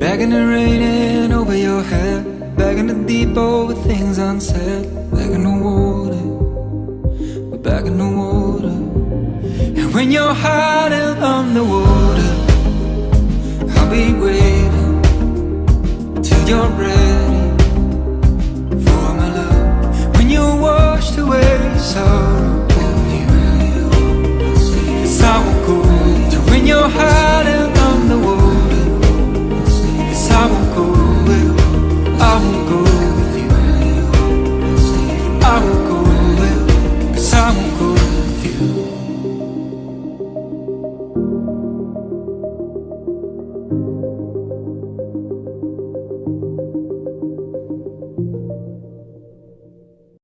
Back in the raining over your head, back in the deep over things unsaid. Back in the water, we're back in the water. And when you're hiding underwater, I'll be waiting till you're ready.